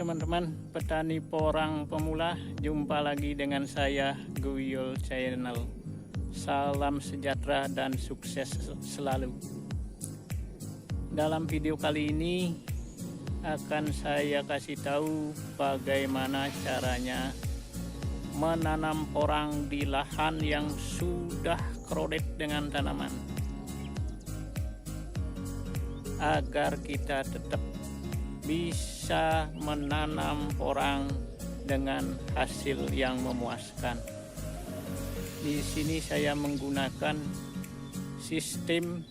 teman-teman petani porang pemula, jumpa lagi dengan saya Guyol Channel. Salam sejahtera dan sukses selalu. Dalam video kali ini akan saya kasih tahu bagaimana caranya menanam porang di lahan yang sudah krodit dengan tanaman, agar kita tetap bisa menanam porang dengan hasil yang memuaskan. Di sini saya menggunakan sistem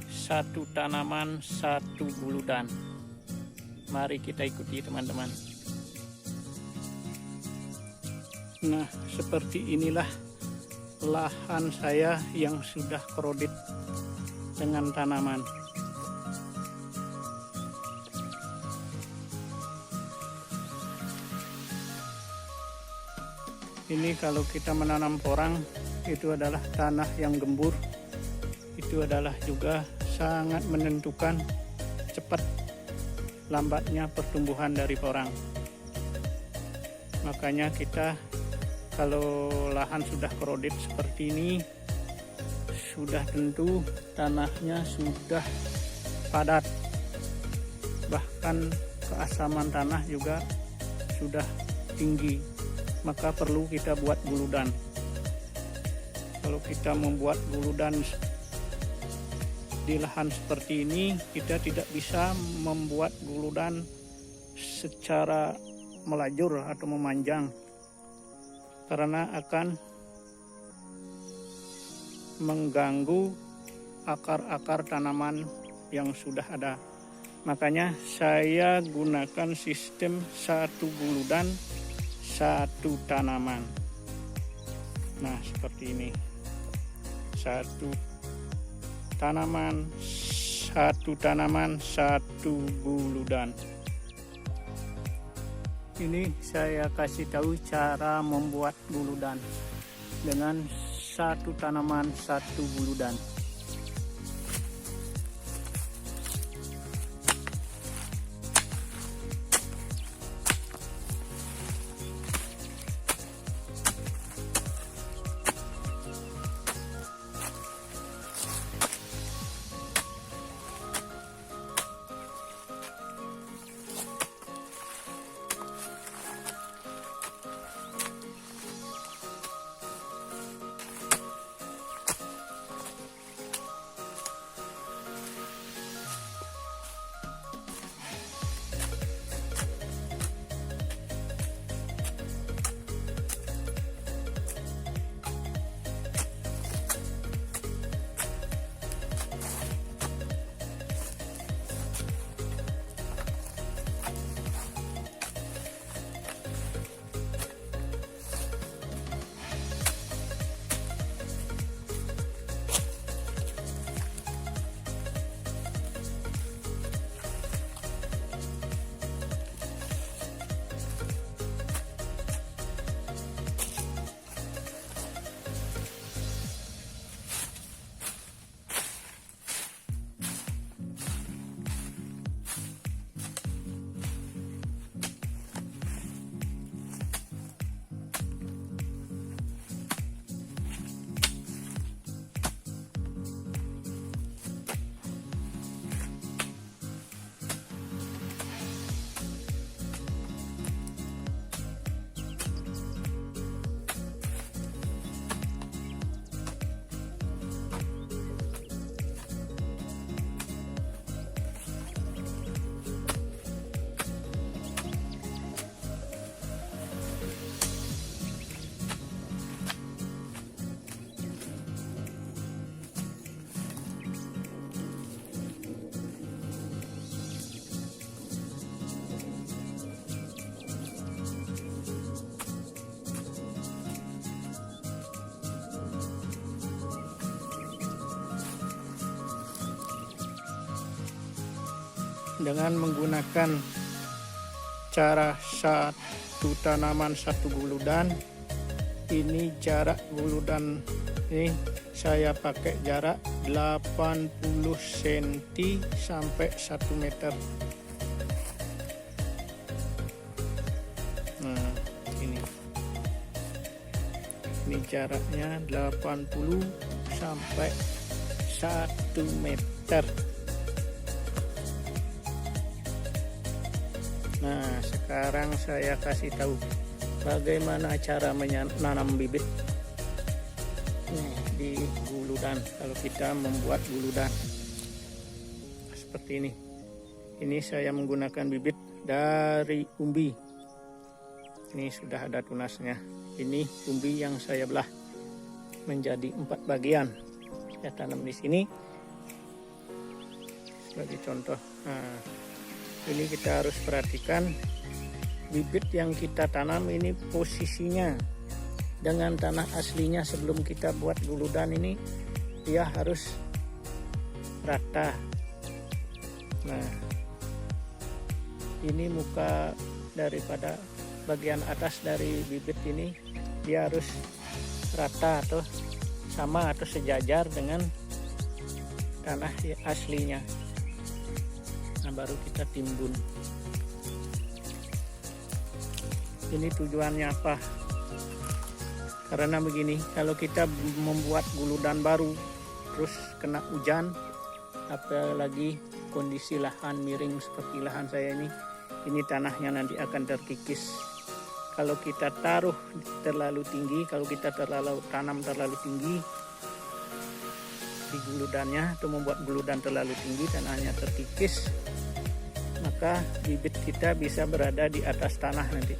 satu tanaman satu buludan. Mari kita ikuti teman-teman. Nah, seperti inilah lahan saya yang sudah krodit dengan tanaman. Ini kalau kita menanam porang, itu adalah tanah yang gembur. Itu adalah juga sangat menentukan cepat lambatnya pertumbuhan dari porang. Makanya kita kalau lahan sudah krodit seperti ini, sudah tentu tanahnya sudah padat. Bahkan keasaman tanah juga sudah tinggi. Maka perlu kita buat buludan. Kalau kita membuat buludan di lahan seperti ini, kita tidak bisa membuat buludan secara melajur atau memanjang, karena akan mengganggu akar-akar tanaman yang sudah ada. Makanya saya gunakan sistem satu buludan satu tanaman. Nah, seperti ini. Satu tanaman, satu buludan. Ini saya kasih tahu cara membuat buludan dengan satu tanaman, satu buludan. Dengan menggunakan cara satu tanaman satu buludan, ini jarak buludan ini saya pakai jarak 80 cm sampai 1 meter. Nah, ini jaraknya 80 sampai 1 meter. Nah, sekarang saya kasih tahu bagaimana cara menanam bibit nih di guludan. Kalau kita membuat guludan seperti ini saya menggunakan bibit dari umbi. Ini sudah ada tunasnya. Ini umbi yang saya belah menjadi 4 bagian. Saya tanam di sini sebagai contoh. Nah, ini kita harus perhatikan bibit yang kita tanam ini posisinya dengan tanah aslinya sebelum kita buat guludan ini dia harus rata. Nah, ini muka daripada bagian atas dari bibit ini dia harus rata atau sama atau sejajar dengan tanah aslinya. Nah, baru kita timbun. Ini tujuannya apa? Karena begini, kalau kita membuat guludan baru terus kena hujan, apalagi kondisi lahan miring seperti lahan saya ini tanahnya nanti akan terkikis. Kalau kita taruh terlalu tinggi, kalau kita tanam terlalu tinggi di guludannya atau membuat guludan terlalu tinggi, tanahnya terkikis, maka bibit kita bisa berada di atas tanah nanti.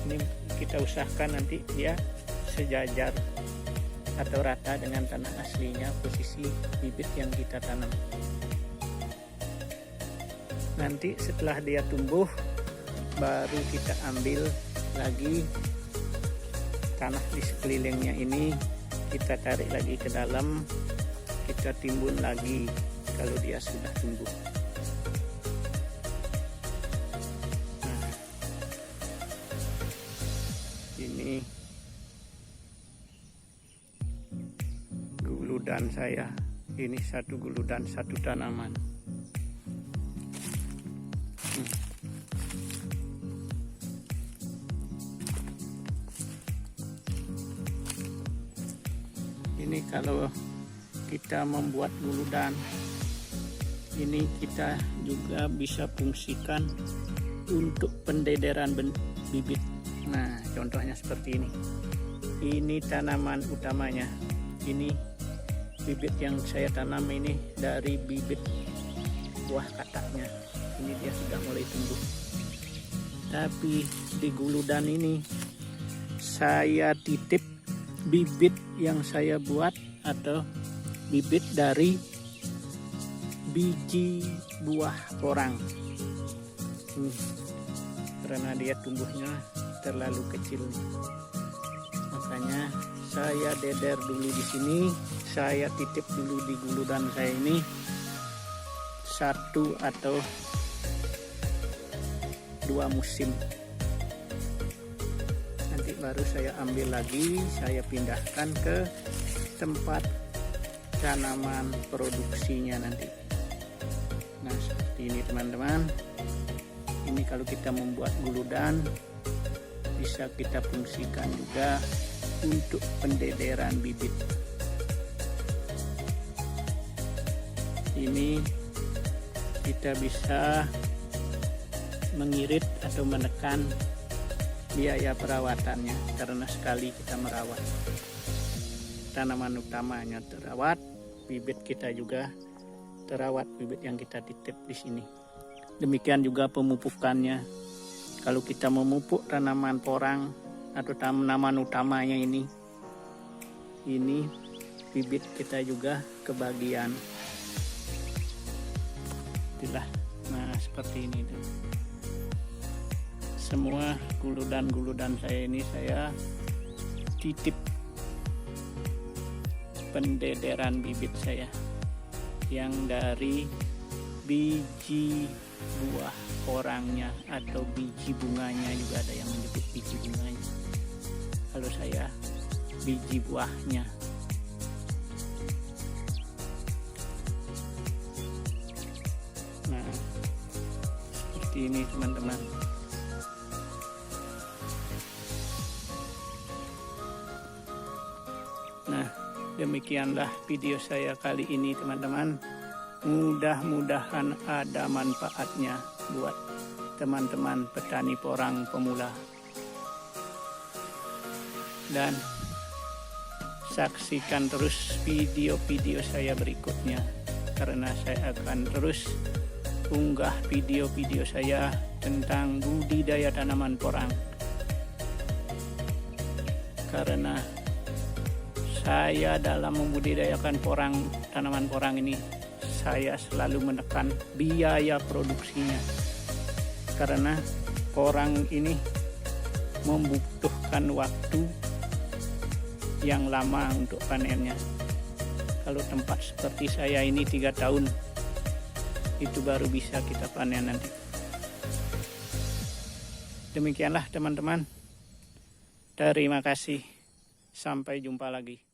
Ini kita usahakan nanti dia sejajar atau rata dengan tanah aslinya posisi bibit yang kita tanam. Nanti setelah dia tumbuh baru kita ambil lagi tanah di sekelilingnya ini, kita tarik lagi ke dalam, kita timbun lagi kalau dia sudah tumbuh. Nah, ini guludan saya, ini satu guludan satu tanaman. Ini kalau kita membuat guludan ini kita juga bisa fungsikan untuk pendederan bibit. Nah, contohnya seperti ini. Ini tanaman utamanya. Ini bibit yang saya tanam ini dari bibit buah kataknya. Ini dia sudah mulai tumbuh. Tapi di guludan ini saya titip bibit yang saya buat atau bibit dari biji buah porang. Karena dia tumbuhnya terlalu kecil, makanya saya deder dulu di sini. Saya titip dulu di guludan saya ini 1 atau 2 musim. Nanti baru saya ambil lagi, saya pindahkan ke tempat tanaman produksinya nanti. Nah, seperti ini teman-teman. Ini kalau kita membuat guludan bisa kita fungsikan juga untuk pendederan bibit. Ini kita bisa mengirit atau menekan biaya perawatannya, karena sekali kita merawat tanaman utamanya terawat, bibit kita juga terawat, bibit yang kita titip di sini. Demikian juga pemupukannya. Kalau kita memupuk tanaman porang atau tanaman utamanya ini bibit kita juga kebagian. Itulah. Nah, seperti ini tuh. Semua guludan saya ini saya titip pendederan bibit saya yang dari biji buah porangnya atau biji bunganya, juga ada yang menyebut biji bunganya. Kalau saya biji buahnya. Nah, seperti ini teman-teman. Demikianlah video saya kali ini teman-teman. Mudah-mudahan ada manfaatnya buat teman-teman petani porang pemula. Dan saksikan terus video-video saya berikutnya, karena saya akan terus unggah video-video saya tentang budidaya tanaman porang. Karena saya dalam membudidayakan tanaman porang ini, saya selalu menekan biaya produksinya. Karena porang ini membutuhkan waktu yang lama untuk panennya. Kalau tempat seperti saya ini 3 tahun, itu baru bisa kita panen nanti. Demikianlah teman-teman. Terima kasih. Sampai jumpa lagi.